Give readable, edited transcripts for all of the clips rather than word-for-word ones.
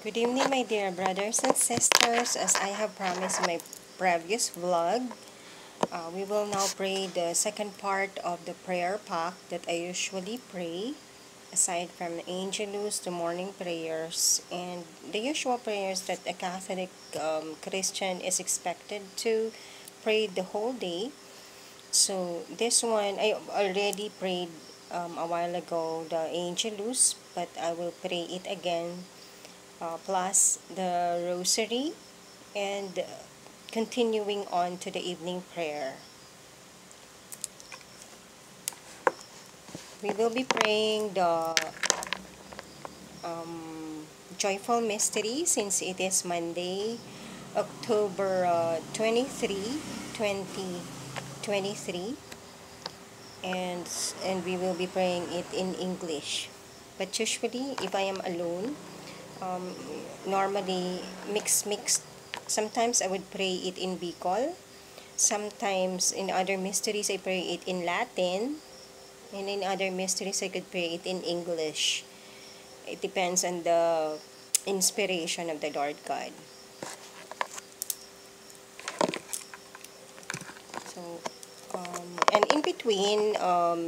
Good evening, my dear brothers and sisters. As I have promised in my previous vlog, we will now pray the second part of the prayer pack that I usually pray, aside from the Angelus, the morning prayers, and the usual prayers that a Catholic Christian is expected to pray the whole day. So this one, I already prayed a while ago, the Angelus, but I will pray it again, plus the rosary, and continuing on to the evening prayer. We will be praying the joyful mystery since it is Monday, October 23, 2023, and we will be praying it in English. But usually, if I am alone, um, normally mixed. Sometimes I would pray it in Bicol. Sometimes in other mysteries I pray it in Latin. And in other mysteries I could pray it in English. It depends on the inspiration of the Lord God. So, and in between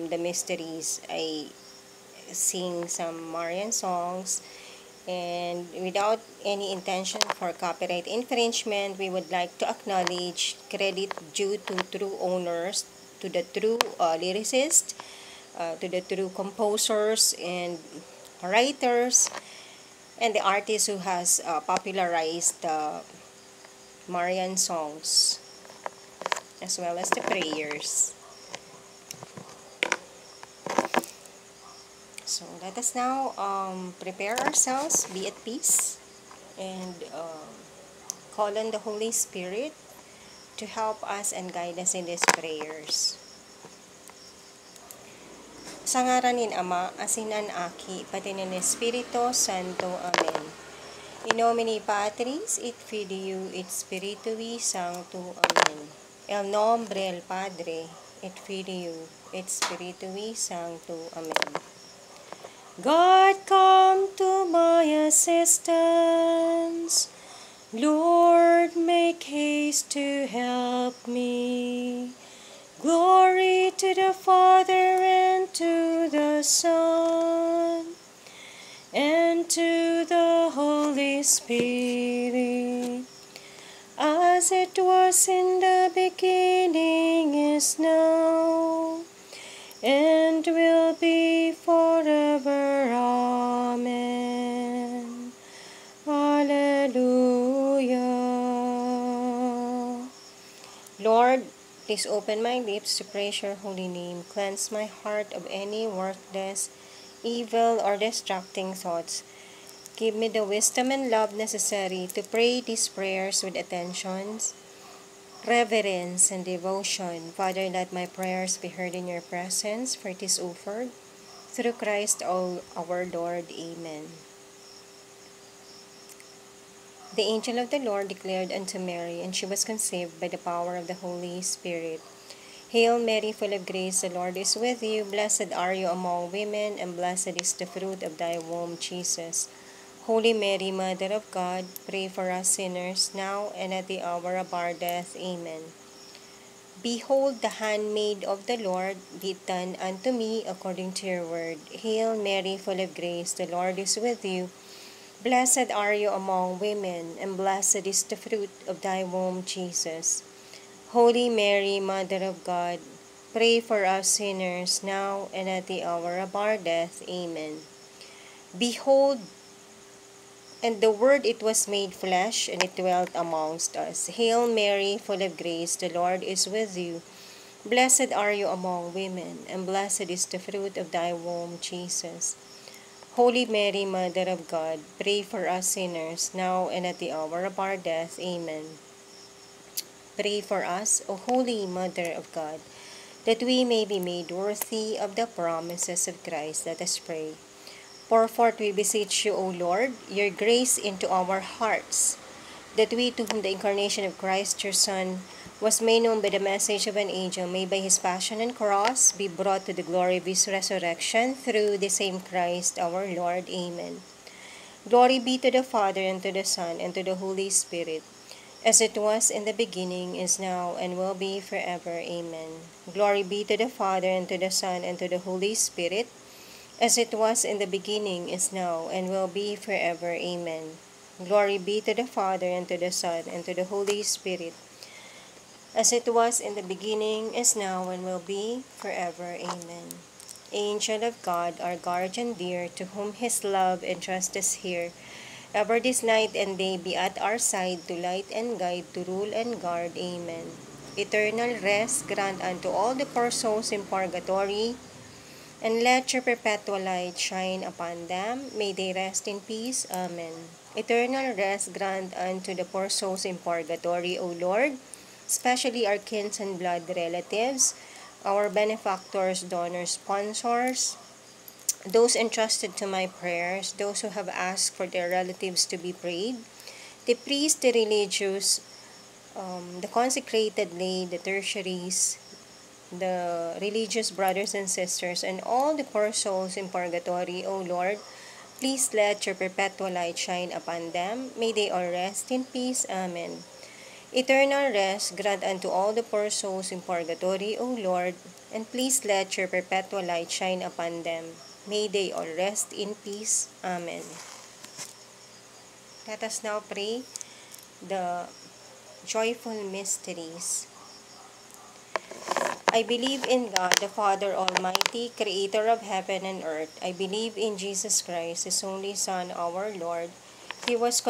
the mysteries, I sing some Marian songs. And without any intention for copyright infringement, we would like to acknowledge credit due to true owners, to the true lyricists, to the true composers and writers, and the artist who has popularized the Marian songs, as well as the prayers. So let us now prepare ourselves, be at peace, and call on the Holy Spirit to help us and guide us in these prayers. Sa ngaran ni Ama, Asinan Aki, pati ng Espiritu Santo. Amen. In nomine Patris, et Filii, et Spiritui Sancto. Amen. El nombre del Padre, et Filii, et Spiritui Sancto. Amen. God, come to my assistance. Lord, make haste to help me. Glory to the Father, and to the Son, and to the Holy Spirit, as it was in the beginning, is now, and will be forever. Amen. Hallelujah. Lord, please open my lips to praise your holy name. Cleanse my heart of any worthless, evil, or distracting thoughts. Give me the wisdom and love necessary to pray these prayers with attention, reverence, and devotion. Father, let my prayers be heard in your presence, for it is offered through Christ our Lord. Amen. The angel of the Lord declared unto Mary, and she was conceived by the power of the Holy Spirit. Hail Mary, full of grace, the Lord is with you. Blessed are you among women, and blessed is the fruit of thy womb, Jesus. Holy Mary, Mother of God, pray for us sinners, now and at the hour of our death. Amen. Behold the handmaid of the Lord, be it done unto me according to your word. Hail Mary, full of grace, the Lord is with you. Blessed are you among women, and blessed is the fruit of thy womb, Jesus. Holy Mary, Mother of God, pray for us sinners, now and at the hour of our death. Amen. Behold, and the Word it was made flesh, and it dwelt amongst us. Hail Mary, full of grace, the Lord is with you. Blessed are you among women, and blessed is the fruit of thy womb, Jesus. Holy Mary, Mother of God, pray for us sinners, now and at the hour of our death. Amen. Pray for us, O Holy Mother of God, that we may be made worthy of the promises of Christ. Let us pray. Pour forth, we beseech you, O Lord, your grace into our hearts, that we, to whom the incarnation of Christ, your Son, was made known by the message of an angel, may by his passion and cross be brought to the glory of his resurrection, through the same Christ our Lord. Amen. Glory be to the Father, and to the Son, and to the Holy Spirit, as it was in the beginning, is now, and will be forever. Amen. Glory be to the Father, and to the Son, and to the Holy Spirit, as it was in the beginning, is now, and will be forever. Amen. Glory be to the Father, and to the Son, and to the Holy Spirit, as it was in the beginning, is now, and will be forever. Amen. Angel of God, our guardian dear, to whom His love and justice here, ever this night and day be at our side, to light and guide, to rule and guard. Amen. Eternal rest grant unto all the poor souls in purgatory, and let your perpetual light shine upon them. May they rest in peace. Amen. Eternal rest grant unto the poor souls in purgatory, O Lord, especially our kins and blood relatives, our benefactors, donors, sponsors, those entrusted to my prayers, those who have asked for their relatives to be prayed, the priests, the religious, the consecrated lay, the tertiaries, the religious brothers and sisters, and all the poor souls in purgatory, O Lord, please let your perpetual light shine upon them. May they all rest in peace. Amen. Eternal rest grant unto all the poor souls in purgatory, O Lord, and please let your perpetual light shine upon them. May they all rest in peace. Amen. Let us now pray the joyful mysteries. I believe in God, the Father Almighty, creator of heaven and earth. I believe in Jesus Christ, His only Son, our Lord. He was